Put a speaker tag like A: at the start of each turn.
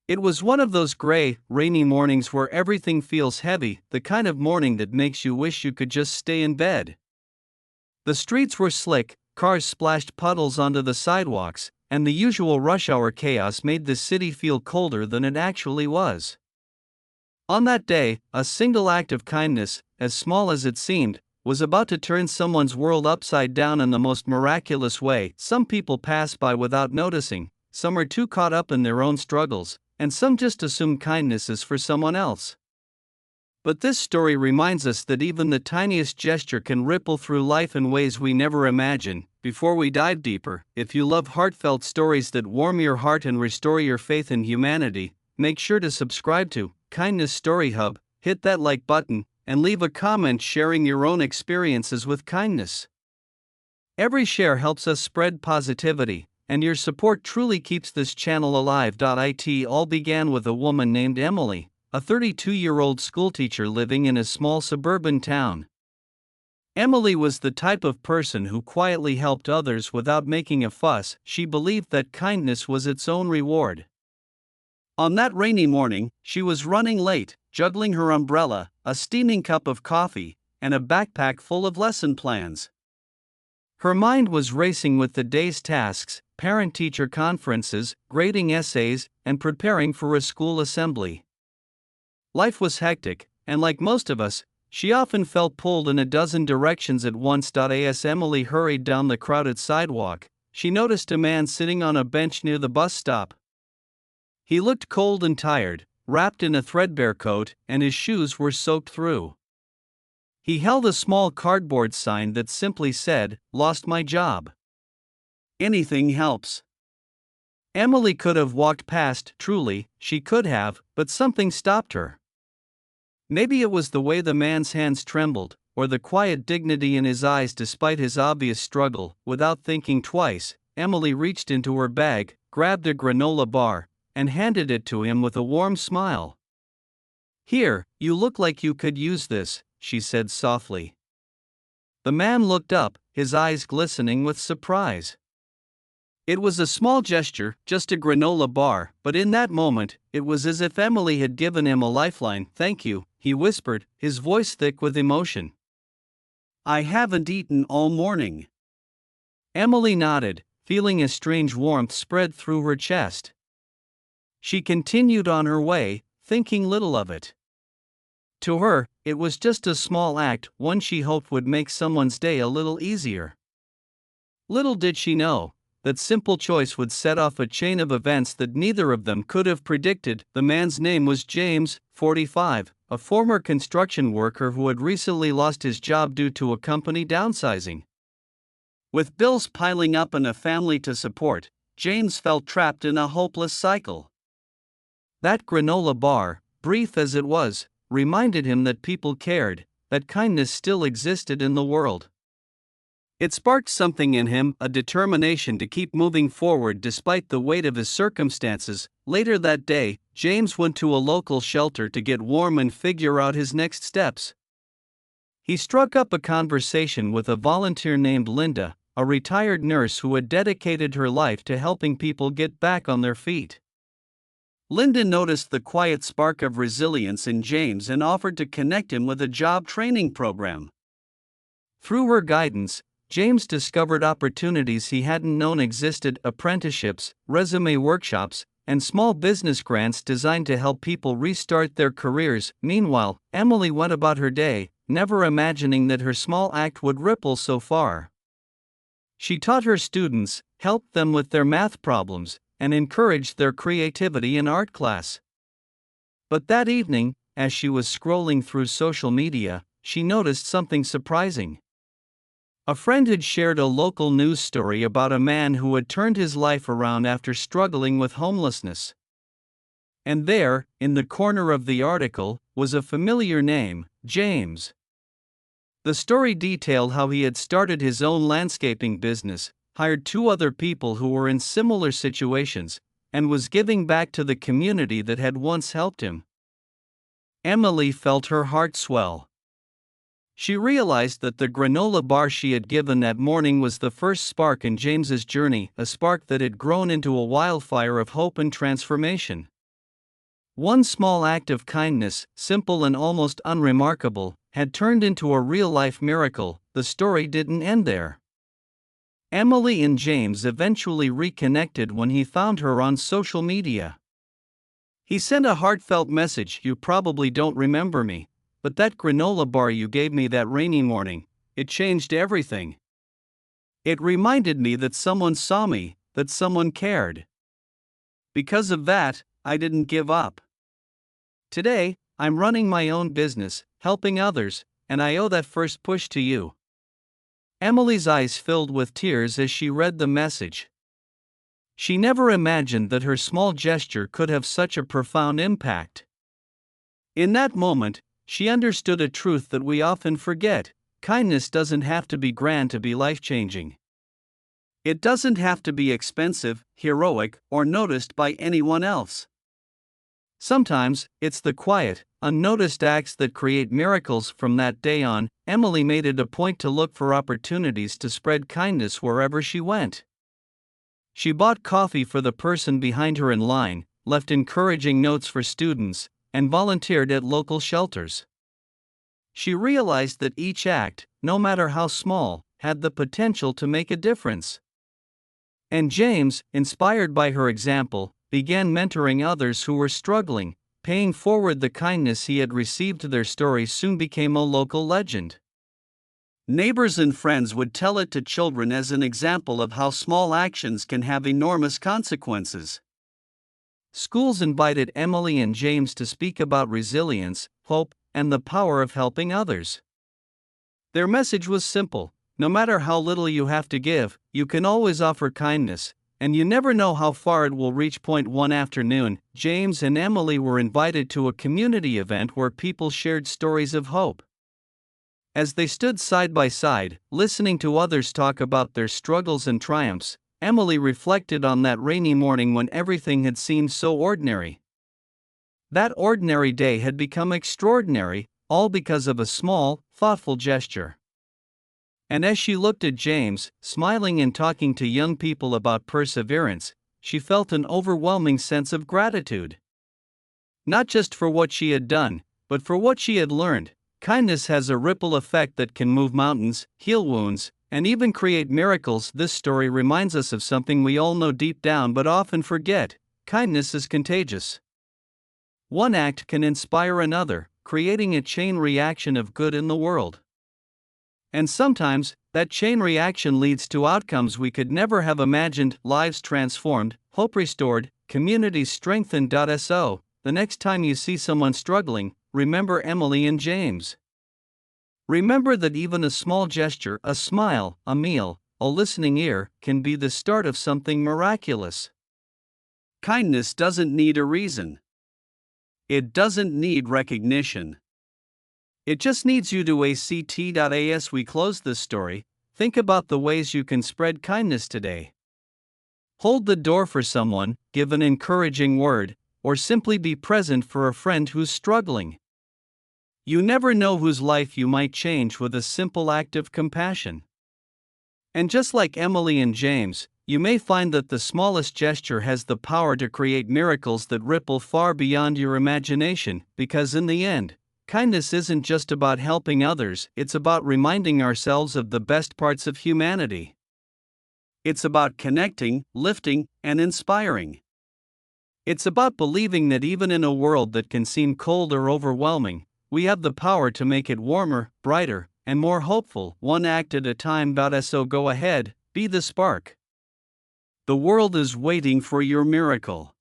A: It was one of those gray, rainy mornings where everything feels heavy, the kind of morning that makes you wish you could just stay in bed. The streets were slick, cars splashed puddles onto the sidewalks, and the usual rush hour chaos made the city feel colder than it actually was. On that day, a single act of kindness, as small as it seemed, was about to turn someone's world upside down in the most miraculous way. Some people pass by without noticing, some are too caught up in their own struggles, and some just assume kindness is for someone else. But this story reminds us that even the tiniest gesture can ripple through life in ways we never imagined. Before we dive deeper, if you love heartfelt stories that warm your heart and restore your faith in humanity, make sure to subscribe to Kindness Story Hub, hit that like button, and leave a comment sharing your own experiences with kindness. Every share helps us spread positivity, and your support truly keeps this channel alive. It all began with a woman named Emily, a 32-year-old schoolteacher living in a small suburban town. Emily was the type of person who quietly helped others without making a fuss. She believed that kindness was its own reward. On that rainy morning, she was running late, juggling her umbrella, a steaming cup of coffee, and a backpack full of lesson plans. Her mind was racing with the day's tasks, parent-teacher conferences, grading essays, and preparing for a school assembly. Life was hectic, and like most of us, she often felt pulled in a dozen directions at once. As Emily hurried down the crowded sidewalk, she noticed a man sitting on a bench near the bus stop. He looked cold and tired, wrapped in a threadbare coat, and his shoes were soaked through. He held a small cardboard sign that simply said, "Lost my job. Anything helps." Emily could have walked past, truly, she could have, but something stopped her. Maybe it was the way the man's hands trembled, or the quiet dignity in his eyes despite his obvious struggle. Without thinking twice, Emily reached into her bag, grabbed a granola bar, and handed it to him with a warm smile. "Here, you look like you could use this," she said softly. The man looked up, his eyes glistening with surprise. It was a small gesture, just a granola bar, but in that moment, it was as if Emily had given him a lifeline. "Thank you," he whispered, his voice thick with emotion. "I haven't eaten all morning." Emily nodded, feeling a strange warmth spread through her chest. She continued on her way, thinking little of it. To her, it was just a small act, one she hoped would make someone's day a little easier. Little did she know, that simple choice would set off a chain of events that neither of them could have predicted. The man's name was James, 45, a former construction worker who had recently lost his job due to a company downsizing. With bills piling up and a family to support, James felt trapped in a hopeless cycle. That granola bar, brief as it was, reminded him that people cared, that kindness still existed in the world. It sparked something in him, a determination to keep moving forward despite the weight of his circumstances. Later that day, James went to a local shelter to get warm and figure out his next steps. He struck up a conversation with a volunteer named Linda, a retired nurse who had dedicated her life to helping people get back on their feet. Linda noticed the quiet spark of resilience in James and offered to connect him with a job training program. Through her guidance, James discovered opportunities he hadn't known existed: apprenticeships, resume workshops, and small business grants designed to help people restart their careers. Meanwhile, Emily went about her day, never imagining that her small act would ripple so far. She taught her students, helped them with their math problems, and encouraged their creativity in art class. But that evening, as she was scrolling through social media, she noticed something surprising. A friend had shared a local news story about a man who had turned his life around after struggling with homelessness. And there, in the corner of the article, was a familiar name, James. The story detailed how he had started his own landscaping business, hired 2 other people who were in similar situations, and was giving back to the community that had once helped him. Emily felt her heart swell. She realized that the granola bar she had given that morning was the first spark in James's journey, a spark that had grown into a wildfire of hope and transformation. One small act of kindness, simple and almost unremarkable, had turned into a real-life miracle. The story didn't end there. Emily and James eventually reconnected when he found her on social media. He sent a heartfelt message: "You probably don't remember me, but that granola bar you gave me that rainy morning, it changed everything. It reminded me that someone saw me, that someone cared. Because of that, I didn't give up. Today, I'm running my own business, helping others, and I owe that first push to you." Emily's eyes filled with tears as she read the message. She never imagined that her small gesture could have such a profound impact. In that moment, she understood a truth that we often forget: kindness doesn't have to be grand to be life-changing. It doesn't have to be expensive, heroic, or noticed by anyone else. Sometimes, it's the quiet, unnoticed acts that create miracles. From that day on, Emily made it a point to look for opportunities to spread kindness wherever she went. She bought coffee for the person behind her in line, left encouraging notes for students, and volunteered at local shelters. She realized that each act, no matter how small, had the potential to make a difference. And James, inspired by her example, began mentoring others who were struggling, paying forward the kindness he had received. Their story soon became a local legend. Neighbors and friends would tell it to children as an example of how small actions can have enormous consequences. Schools invited Emily and James to speak about resilience, hope, and the power of helping others. Their message was simple: no matter how little you have to give, you can always offer kindness, and you never know how far it will reach. One afternoon, James and Emily were invited to a community event where people shared stories of hope. As they stood side by side, listening to others talk about their struggles and triumphs, Emily reflected on that rainy morning when everything had seemed so ordinary. That ordinary day had become extraordinary, all because of a small, thoughtful gesture. And as she looked at James, smiling and talking to young people about perseverance, she felt an overwhelming sense of gratitude. Not just for what she had done, but for what she had learned. Kindness has a ripple effect that can move mountains, heal wounds, and even create miracles. This story reminds us of something we all know deep down but often forget: kindness is contagious. One act can inspire another, creating a chain reaction of good in the world. And sometimes, that chain reaction leads to outcomes we could never have imagined: lives transformed, hope restored, communities strengthened. So, the next time you see someone struggling, remember Emily and James. Remember that even a small gesture, a smile, a meal, a listening ear, can be the start of something miraculous. Kindness doesn't need a reason. It doesn't need recognition. It just needs you to act. As we close this story, think about the ways you can spread kindness today. Hold the door for someone, give an encouraging word, or simply be present for a friend who's struggling. You never know whose life you might change with a simple act of compassion. And just like Emily and James, you may find that the smallest gesture has the power to create miracles that ripple far beyond your imagination, because in the end, kindness isn't just about helping others, it's about reminding ourselves of the best parts of humanity. It's about connecting, lifting, and inspiring. It's about believing that even in a world that can seem cold or overwhelming, we have the power to make it warmer, brighter, and more hopeful, one act at a time. So go ahead, be the spark. The world is waiting for your miracle.